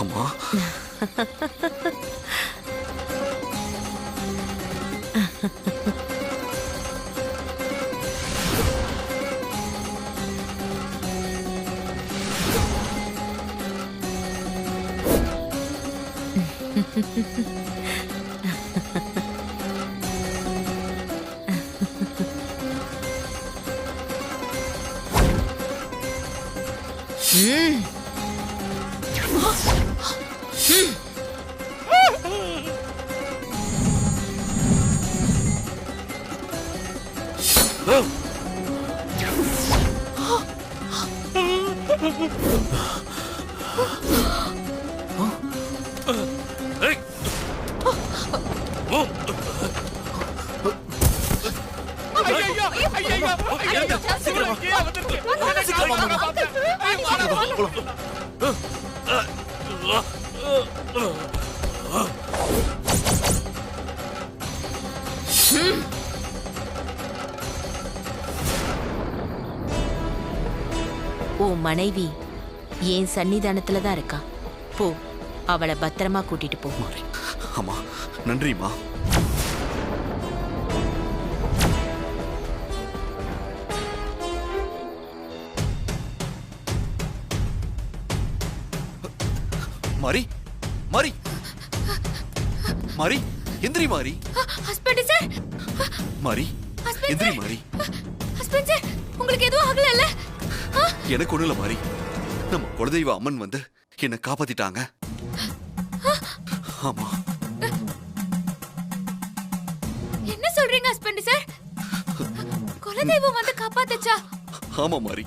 அம்மா உன் மனைவி என் சன்னிதானத்துல தான் இருக்கா. போ, அவளை பத்திரமா கூட்டிட்டு போ. அம்மா நன்றிம்மா. மாரி மாரி மாரி எந்திரி மாரி. Husband sir. மாரி எந்திரி மாரி. ஹஸ்பண்ட் சார், உங்களுக்கு எதுவும் ஆகல? எனக்கு ஒண்ணுல மாரி, நம்ம குலதெய்வ அம்மன் வந்து என்ன காப்பாத்திட்டாங்க. ஆமா. என்ன சொல்றீங்க ஹஸ்பண்ட் சார்? குலதெய்வம் வந்து காப்பாத்துச்சா? ஆமா மாரி.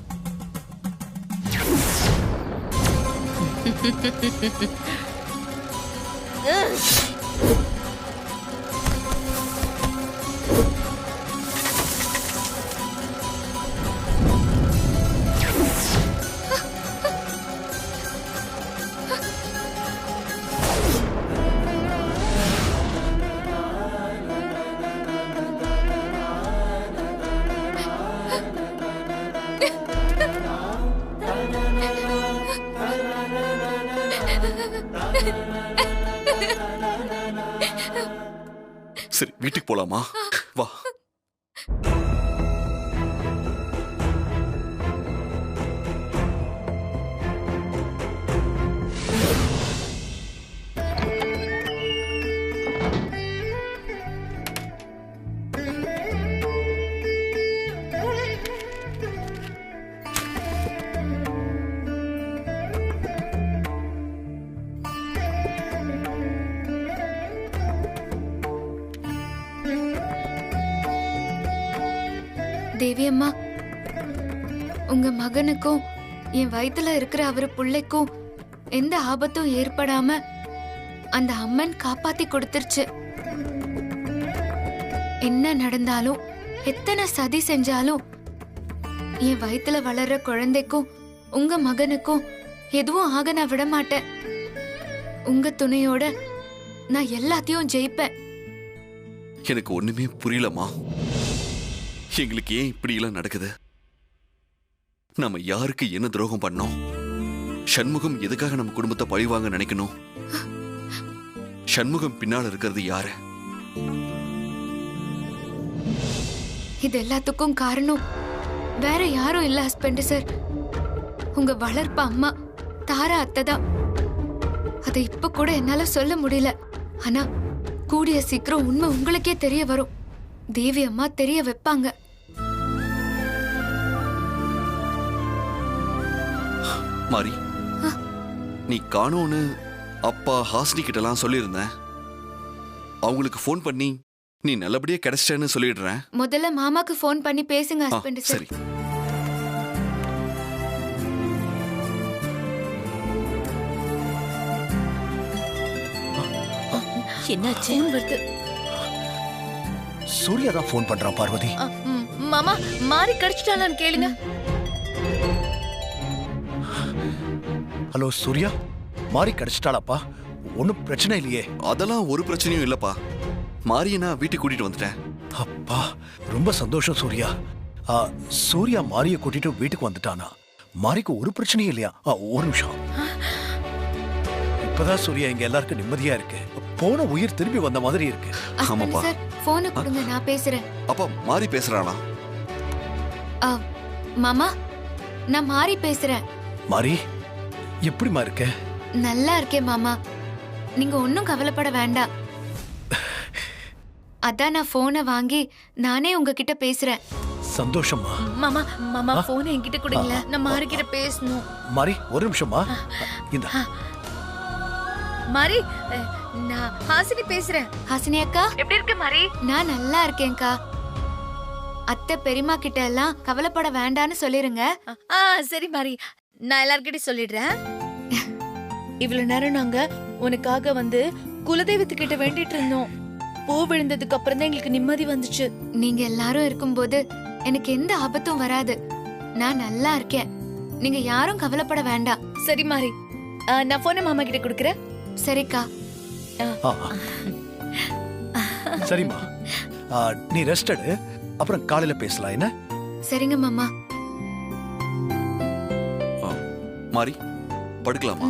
சரி வீட்டுக்கு போலாமா? வா. தேவி அம்மா, உங்க மகனுக்கும் என் வயித்துல இருக்கிற அவரு பிள்ளைக்கும் எந்த ஆபத்தும் ஏற்படாம அந்த அம்மன் காப்பாத்தி கொடுத்துருச்சு. என்ன நடந்தாலும், எத்தனை சதி செஞ்சாலும் என் வயித்துல வளர்ற குழந்தைக்கும் உங்க மகனுக்கும் எதுவும் ஆக நான் விட மாட்டேன். உங்க துணையோட நான் எல்லாத்தையும் ஜெயிப்பேன். எனக்கு ஒண்ணுமே புரியலமா. எங்களுக்கு ஏன் இப்படி எல்லாம் நடக்குது? நாம யாருக்கு என்ன துரோகம் பண்ணோம்? சண்முகம் எதுக்காக நம்ம குடும்பத்தை பழிவாங்க நினைக்கணும்? சண்முகம் பின்னால் இருக்கிறது யாரு? இது எல்லாத்துக்கும் காரணம் வேற யாரும் இல்ல ஹஸ்பண்ட் சார், உங்க வளர்ப்பு அம்மா தாரா அத்தை தான். அதை இப்ப கூட என்னால சொல்ல முடியல. ஆனா கூடிய சீக்கிரம் உண்மை உங்களுக்கே தெரிய வரும். தேவி அம்மா தெரிய வைப்பாங்க. மாரி, நீ காணோன்னு அப்பா ஹாஸ்னி கிட்டலாம் சொல்லியிருந்தேன். அவங்களுக்கு ஃபோன் பண்ணி நீ நல்லபடியா கிடைச்சிட்டேன்னு சொல்லிடுறேன். முதல்ல மாமாக்கு ஃபோன் பண்ணி பேசுங்க ஹஸ்பண்ட் சார். சரி. என்னாச்சு? வருது. சூர்யா தான் ஃபோன் பண்றான் பார்வதி. மாமா மாறி கிடைச்சிட்டாளான்னு கேளுங்க. ஹலோ சூர்யா, மாறி கிடைச்சிட்டாளாப்பா? ஒன்னும் பிரச்சனை இல்லையே? அதெல்லாம் ஒரு பிரச்சனையும் இல்லப்பா. மாரியை நான் வீட்டுக்கு கூட்டிட்டு வந்துட்டேன். அப்பா ரொம்ப சந்தோஷம் சூர்யா. சூர்யா மாரியை கூட்டிட்டு வீட்டுக்கு வந்துட்டானா? மாரிக்கு ஒரு பிரச்சனையும் இல்லையா? ஒரு நிமிஷம். இப்பதான் சூர்யா இங்க எல்லாருக்கும் நிம்மதியா இருக்கு. போன உயிர் திரும்பி வந்த மாதிரி இருக்கு. ஆமாப்பா. சார் போனை கொடுங்க, நான் பேசுறேன். அப்பா மாறி பேசுறானா? மாமா, நான் மாறி பேசுறேன். மாறி எப்படிமா இருக்க? நல்லா இருக்கேன் மாமா, நீங்க ஒன்னும் கவலைப்பட வேண்டாம். அதான் நான் போனை வாங்கி நானே உங்ககிட்ட பேசுறேன். சந்தோஷமா? மாமா மாமா போன் என்கிட்ட கொடுங்கள, நான் மாரி கிட்ட பேசணும். மாறி ஒரு நிமிஷமா. இந்த மாரி, நான் ஹாசினி பேசுறேன். ஹாசினி அக்கா, எப்படி இருக்க மாரி? நான் நல்லா இருக்கேன்க்கா. அத்தை பெரியம்மா கிட்ட எல்லாம் கவலைப்பட வேண்டான்னு சொல்லிருங்க. சரி மாரி, நான் எல்லார்கிட்டயும் சொல்லிடுறேன். இவ்வளவு நேரம் நாங்க உனக்காக வந்து குலதெய்வத்துக்கிட்ட வேண்டிட்டு இருந்தோம். பூ விழுந்ததுக்கு அப்புறம் தான் எங்களுக்கு நிம்மதி வந்துச்சு. நீங்க எல்லாரும் இருக்கும்போது எனக்கு எந்த ஆபத்தும் வராது. நான் நல்லா இருக்கேன், நீங்க யாரும் கவலைப்பட வேண்டாம். சரி மாரி, நான் போன மாமா கிட்ட கொடுக்கறேன். சரிக்கா. சரிம்மா, நீ ரெஸ்ட் எடு, அப்புறம் காலையில பேசலாம். என்ன? சரிங்க மாமா. மாறி படுக்கலாமா?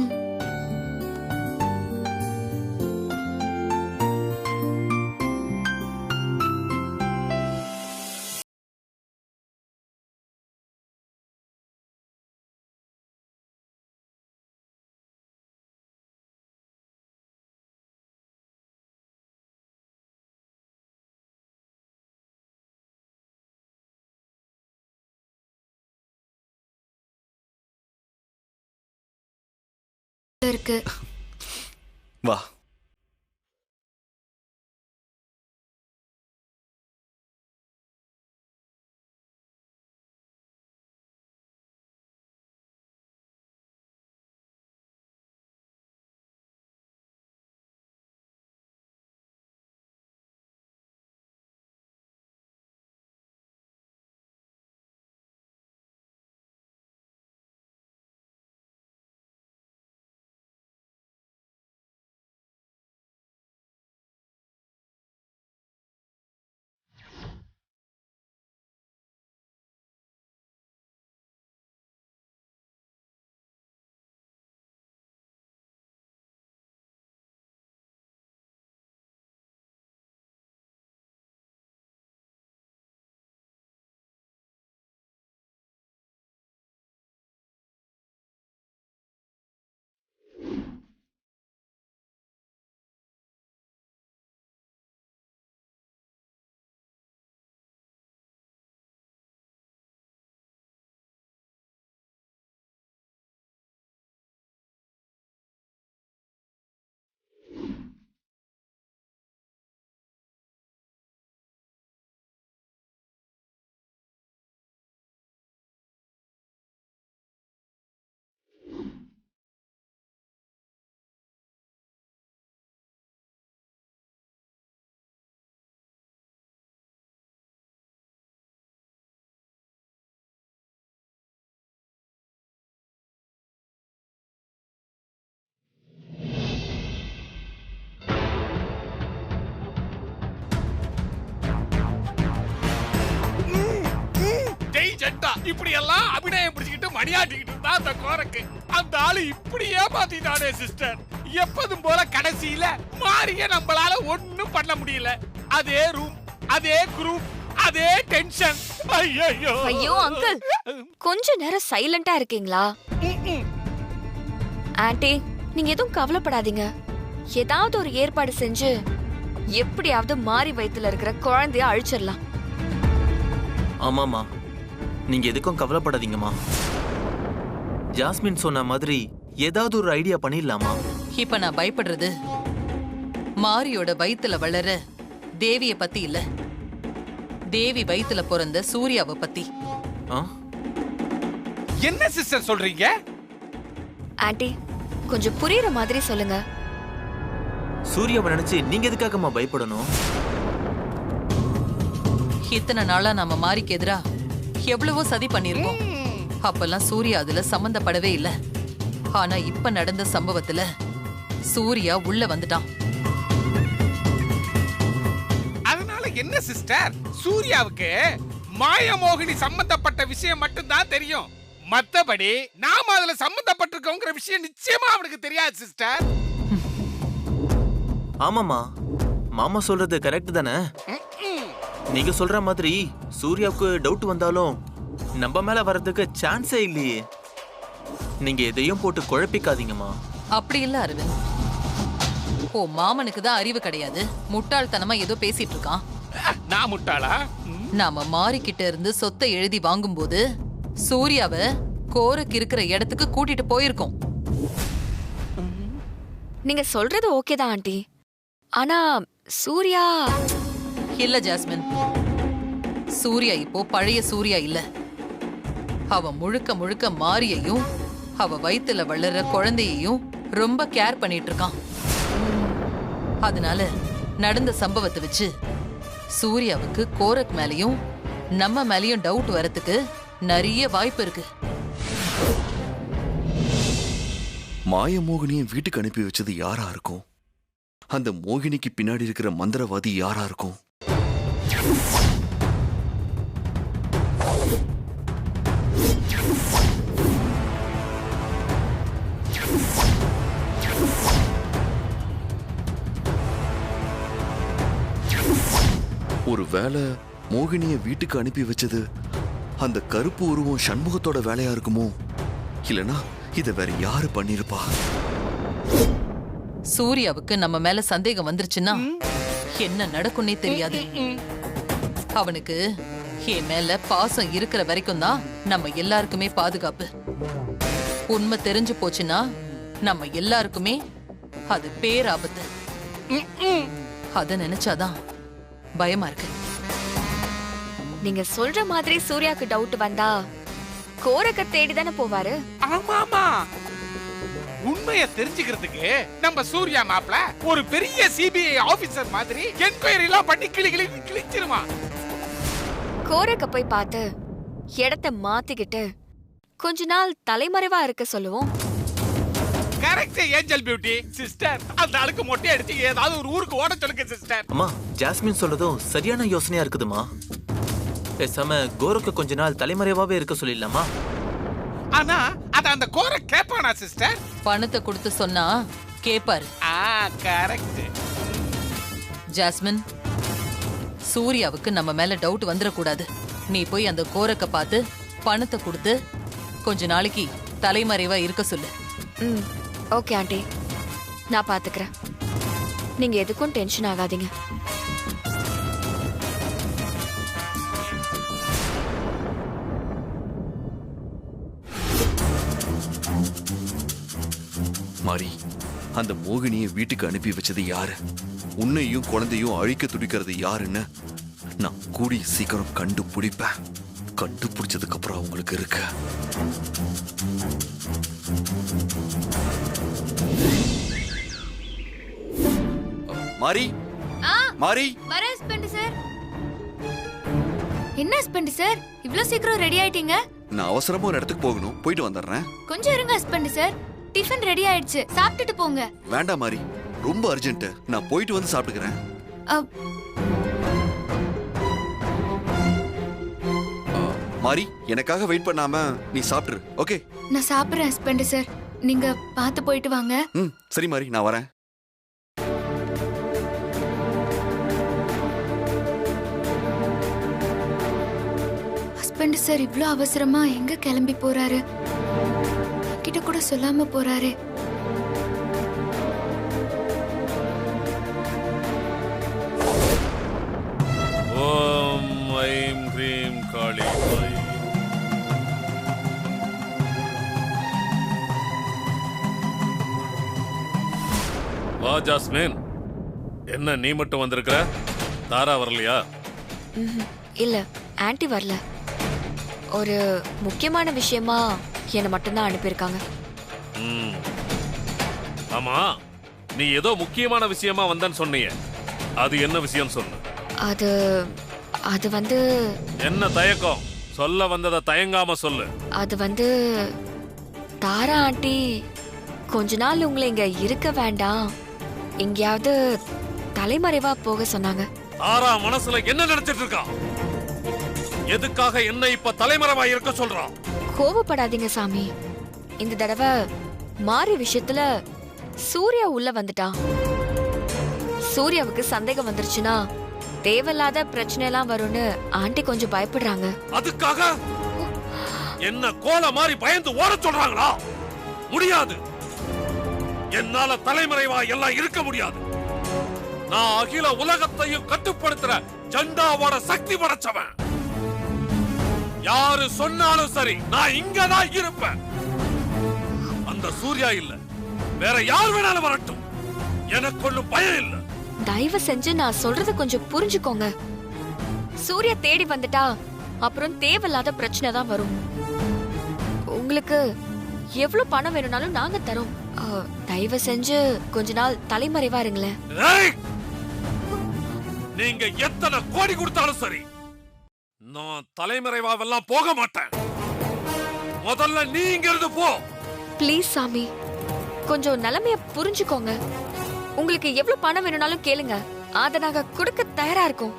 இருக்கு. வா. இப்படி எல்லாம் அபிநயம் பிடிச்சிக்கிட்டு மணியாட்டிக்கிட்டு இருந்தா அந்த கோரக்கு அந்த ஆளு இப்படியே மாத்திட்டானே சிஸ்டர். எப்பதும் போல கடைசியில மாறிய நம்மளால ஒண்ணும் பண்ண முடியல. அதே ரூம், அதே குரூப், அதே டென்ஷன். ஐயோ ஐயோ அங்கிள், கொஞ்ச நேரம் சைலண்டா இருக்கீங்களா? ஆன்ட்டி, நீங்க எதுவும் கவலைப்படாதீங்க. ஏதாவது ஒரு ஏற்பாடு செஞ்சு எப்படியாவது மாறி வயித்துல இருக்கிற குழந்தைய அழிச்சிடலாம். ஆமாமா, நீங்க எதுக்கும் கவலைப்படாதீங்கம்மா. ஜாஸ்மின் சொன்ன மாதிரி ஏதாவது ஒரு ஐடியா பண்ணிடலாமா? இப்ப நான் பயப்படுறது மாரியோட வயித்துல வளர தேவிய பத்தி இல்ல, தேவி வயித்துல பிறந்த சூர்யாவை பத்தி. என்ன சிஸ்டர் சொல்றீங்க? ஆன்ட்டி, கொஞ்சம் புரியுற மாதிரி சொல்லுங்க. சூர்யாவை நினைச்சு நீங்க எதுக்காகம்மா பயப்படணும்? இத்தனை நாளா நம்ம மாரிக்கு எதிரா எவ்வளவோ சதி பண்ணிருக்கோம். அப்பெல்லாம் சூர்யா அதுல சம்பந்தப்படவே இல்ல. ஆனா இப்ப நடந்த சம்பவத்துல சூர்யா உள்ள வந்துட்டான். அதனால என்ன சிஸ்டர், சூர்யாவுக்கு மாயமோகினி சம்பந்தப்பட்ட விஷயம் மட்டும்தான் தெரியும். மத்தபடி நாம அதுல சம்பந்தப்பட்டிருக்கோங்கிற விஷயம் நிச்சயமா அவனுக்கு தெரியாது சிஸ்டர். ஆமாமா, மாமா சொல்றது கரெக்ட் தானே? நீங்க சொல்ற மாதிரி சூர்யாவுக்கு டவுட் வந்தாலும் நம்ம மேல வர்றதுக்கு சான்ஸே இல்லையே. நீங்க எதையும் போட்டு குழப்பிக்காதீங்கம்மா. அப்படி இல்ல அரவிந்த். ஓ மாமனுக்கு தான் அறிவு கிடையாது, முட்டாள்தனமா ஏதோ பேசிட்டு இருக்கான். நான் முட்டாளா? நாம மாறிக்கிட்ட இருந்து சொத்தை எழுதி வாங்கும்போது சூர்யாவை கோரக்கு இருக்கிற இடத்துக்கு கூட்டிட்டு போயிருக்கோம். நீங்க சொல்றது ஓகே தான் ஆண்டி. ஆனா சூர்யா இல்ல ஜாஸ்மின், சூர்யா இப்போ பழைய சூர்யா இல்ல. அவ முழுக்க முழுக்க மாரியையும் அவ வயித்துல வளர்ற குழந்தையையும் ரொம்ப கேர் பண்ணிட்டு இருக்கான். அதனால நடந்த சம்பவத்தை வச்சு சூர்யாவுக்கு கோரக் மேலயும் நம்ம மேலயும் டவுட் வரதுக்கு நிறைய வாய்ப்பு இருக்கு. மாயமோகினியை வீட்டுக்கு அனுப்பி வச்சது யாரா இருக்கும்? அந்த மோகினிக்கு பின்னாடி இருக்கிற மந்திரவாதி யாரா இருக்கும்? ஒருவேளை மோகினியை வீட்டுக்கு அனுப்பி வச்சது அந்த கருப்பு உருவம் சண்முகத்தோட வேலையா இருக்குமோ? இல்லனா இத வேற யாரு பண்ணிருப்பா? சூர்யாவுக்கு நம்ம மேல சந்தேகம் வந்துருச்சுன்னா என்ன நடக்கும்னே தெரியாது. அவனுக்கு என் மேல பாசம் இருக்கிற வரைக்கும் தான் நம்ம எல்லாருக்குமே பாதுகாப்பு. உண்மை தெரிஞ்சு போச்சுன்னா நம்ம எல்லாருக்குமே அது பேராபத்து. அத நினைச்சாதான் பயமா இருக்கு. நீங்க சொல்ற மாதிரி சூர்யாக்கு டவுட் வந்தா கோரக்க தேடி தானே போவாரு. ஆமாமா, உண்மையை தெரிஞ்சுக்கிறதுக்கு நம்ம சூர்யா மாப்ள ஒரு பெரிய சிபிஐ ஆபீசர் மாதிரி என்கொயரி எல்லாம் பண்ணி கிழிச்சிருமா. கோரக்க போய் பார்த்து இடத்தை மாத்திக்கிட்டு கொஞ்ச நாள் தலைமறைவா இருக்க சொல்லுவோம். Correct angel beauty sister. அந்த ஆளுக்கு மொட்டை அடிச்சு ஏதாவது ஒரு ஊருக்கு ஓட சொல்லுங்க சிஸ்டர். அம்மா, ஜாஸ்மின் சொல்றதும் சரியான யோசனையா இருக்குதுமா. பேசாம கோருக்கு கொஞ்ச நாள் தலைமறைவாவே இருக்க சொல்லிடலாமா? ஆனா அத அந்த கோர கேப்பானா சிஸ்டர்? பணத்தை கொடுத்து சொன்னா கேப்பாரு. கரெக்ட். ஜாஸ்மின், சூர்யாவுக்கு நம்ம மேல டவுட் வந்துடக்கூடாது. நீ போய் அந்த கோரக்க பார்த்து பணத்தை கொடுத்து கொஞ்ச நாளைக்கு தலைமறைவா இருக்க சொல்லு. ஓகே ஆண்டி, நான் பாத்துக்கிறேன். நீங்க எதுக்கும் டென்ஷன் ஆகாதீங்க. மாரி, அந்த மோகினியை வீட்டுக்கு அனுப்பி வச்சது யாரு? உன்னையும் குழந்தையும் அழிக்க துடிக்கிறது யாருன்னு நான் கூடிய சீக்கிரம் கண்டுபிடிப்பேன். கண்டுபிடிச்சதுக்கு அப்புறம் அவங்களுக்கு இருக்கு. மாரி, மாரி, வர ஹஸ்பண்ட் சார். என்ன ஹஸ்பண்ட் சார் இவ்ளோ சீக்கிரம் ரெடி ஆயிட்டீங்க? நான் அவசரமா ஒரு இடத்துக்கு போகணும், போயிட்டு வந்துடுறேன். கொஞ்சம் இருங்க ஹஸ்பண்ட் சார், டிஃபன் ரெடி ஆயிடுச்சு, சாப்பிட்டுட்டு போங்க. வேண்டாம் மாரி, ரொம்ப அர்ஜென்ட். நான் போயிட்டு வந்து சாப்பிட்டுக்கிறேன். மாரி, எனக்காக வெயிட் பண்ணாம நீ சாப்பிட்டுரு. ஓகே? நான் சாப்பிடுறேன் ஹஸ்பண்ட் சார், நீங்க பார்த்து போயிட்டு வாங்க. சரி மாரி, நான் வரேன். ஹஸ்பண்ட் சார் இவ்ளோ அவசரமா எங்க கிளம்பி போறாரு? கிட்ட கூட சொல்லாம போறாரு. ஓம் ஐம் க்ரீம் காளி. வா ஜாஸ்மின், என்ன நீ மட்டும் வந்திருக்கிற? தாரா வரலையா? இல்ல, ஆன்ட்டி வரல. ஒரு முக்கியமான விஷயமா என்ன மட்டும்தான் அனுப்பியிருக்காங்க. ஆமா, நீ ஏதோ முக்கியமான விஷயமா வந்தன்னு சொன்னியே, அது என்ன விஷயம் சொல்லு. அது வந்து என்ன தயக்கம்? சொல்ல வந்ததை தயங்காம சொல்லு. அது வந்து தாரா ஆண்டி கொஞ்ச நாள் உங்களை இங்க இருக்க வேண்டாம், எங்கேயாவது தலைமறைவா போக சொன்னாங்க. தாரா மனசுல என்ன நினைச்சிட்டு இருக்கா? எதுக்காக என்ன இப்ப தலைமறைவா இருக்க சொல்றான்? கோபப்படாதீங்க சாமி, இந்த தடவை மாறி விஷயத்துல சூர்யா உள்ள வந்துட்டான். சூர்யாவுக்கு சந்தேகம் வந்துருச்சுன்னா தேவையில்லாத பிரச்சனை எல்லாம் வரும்னு ஆண்டி கொஞ்சம் பயப்படுறாங்க. அதுக்காக என்ன கோல மாதிரி பயந்து ஓட சொல்றாங்களா? முடியாது. என்னால தலைமறைவா எல்லாம் இருக்க முடியாது. நான் அகில உலகத்தையும் கட்டுப்படுத்துற ஜண்டாவோட சக்தி படைச்சவன். யாரு சொன்னாலும் சரி, நான் இங்கதான் இருப்பேன். அந்த சூர்யா இல்ல, வேற யார் வேணாலும் வரட்டும், எனக்கு ஒண்ணும் பயம் இல்ல. தயவு செஞ்சு நான் சொல்றத கொஞ்சம் புரிஞ்சுக்கோங்க. சூர்யா தேடி வந்துட்டா அப்புறம் தேவையில்லாத பிரச்சனை தான் வரும். உங்களுக்கு எவ்வளவு பணம் வேணும்னாலும் நாங்க தரோம். தயவு செஞ்சு கொஞ்ச நாள் தலைமறைவா இருங்களேன். நீங்க எத்தனை கோடி கொடுத்தாலும் சரி, நான் தலைமறைவாவெல்லாம் போக மாட்டேன். முதல்ல நீ இங்க இருந்து போ. ப்ளீஸ் சாமி, கொஞ்சம் நிலைமைய புரிஞ்சுக்கோங்க. உங்களுக்கு எவ்வளவு பணம் வேணும்னாலும் கேளுங்க, அத நாங்க கொடுக்க தயாரா இருக்கோம்.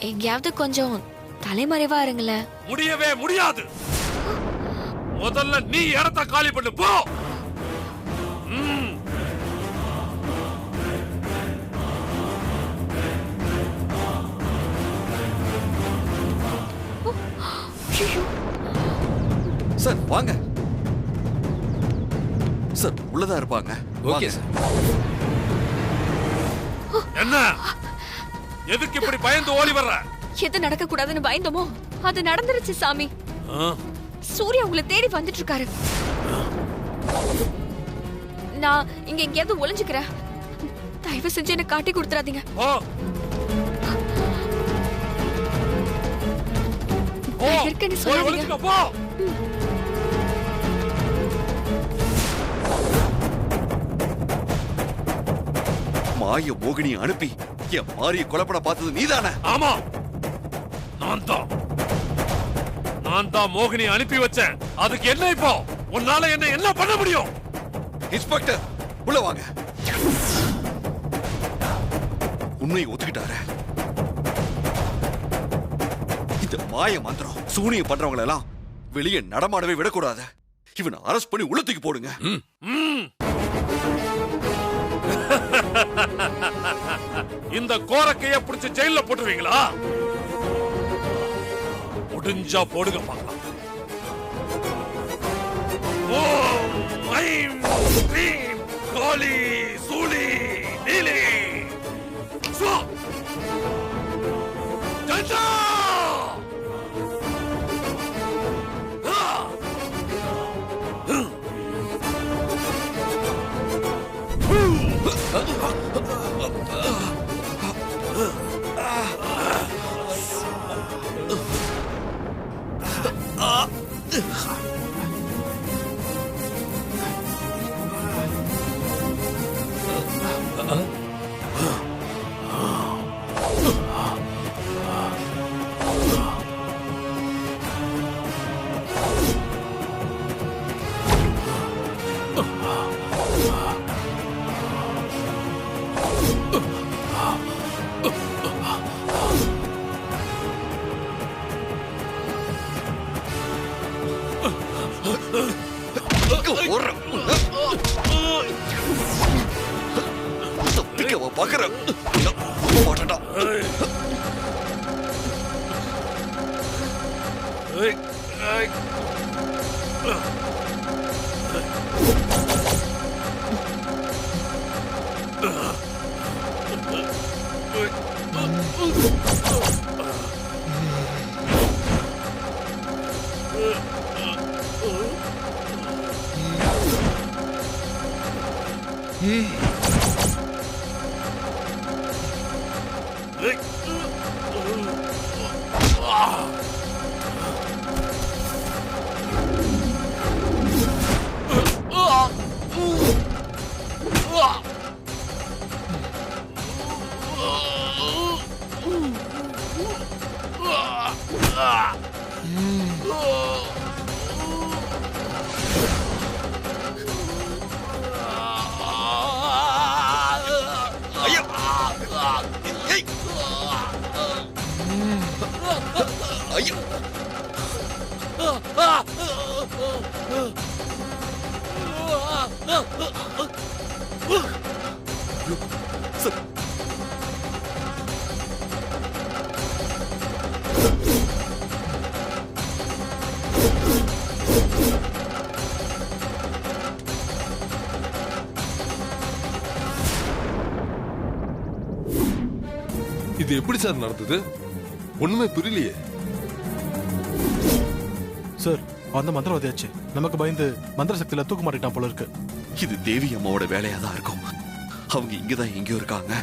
எங்கேயாவது கொஞ்சம் தலைமறைவா இருங்களேன். முடியவே முடியாது. முதல்ல நீ இடத்தை காலி பண்ணு, போ. சார் வாங்க சார், உள்ளதா இருப்பாங்க. Okay sir. என்ன எதுக்கு இப்படி பயந்து ஓடி வர்ற? எது நடக்க கூடாதுன்னு பயந்தோமோ அது நடந்துருச்சு சாமி. சூர்யா உங்களை தேடி வந்துட்டு இருக்காரு. நான் இங்க எங்கேயாவது ஒளிஞ்சுக்கிறேன். தயவு செஞ்சு என்ன காட்டி கொடுத்துறாதீங்க. இருக்கேன்னு சொல்லாதீங்க. மாய மோகினி அனுப்பி என் மாரிய கொலைப்பட பார்த்தது நீதானே? ஆமா, நான் தான் மோகினி அனுப்பி வச்சேன். அதுக்கு என்ன இப்போ? உன்னால என்ன பண்ண முடியும்? இன்ஸ்பெக்டர் உள்ள வாங்க. உண்மையை ஒத்துக்கிட்டாரு. இந்த மாய மந்திரம் சூனியம் பண்றவங்க எல்லாம் வெளியே நடமாடவே விடக்கூடாது. இவனை அரெஸ்ட் பண்ணி உள்ள தூக்கி போடுங்க. இந்த கோரக்கைய பிடிச்சு ஜெயில போட்டுருவீங்களா? முடிஞ்சா போடுங்க பார்க்கலாம். ஓம் ஐம் ஸ்ரீம் காளி சூலி நீலி ஸ்வா ஜண்டா. இது எப்படி சார் நடந்தது? ஒண்ணுமே புரியலையே. சார் அந்த மந்திரவாதியாச்சு நமக்கு பயந்து மந்திர சக்தியில தூக்க மாட்டிட்டான் போல இருக்கு. இது தேவி அம்மாவோட வேலையா தான் இருக்கும். அவங்க இங்கதான் எங்கேயோ இருக்காங்க.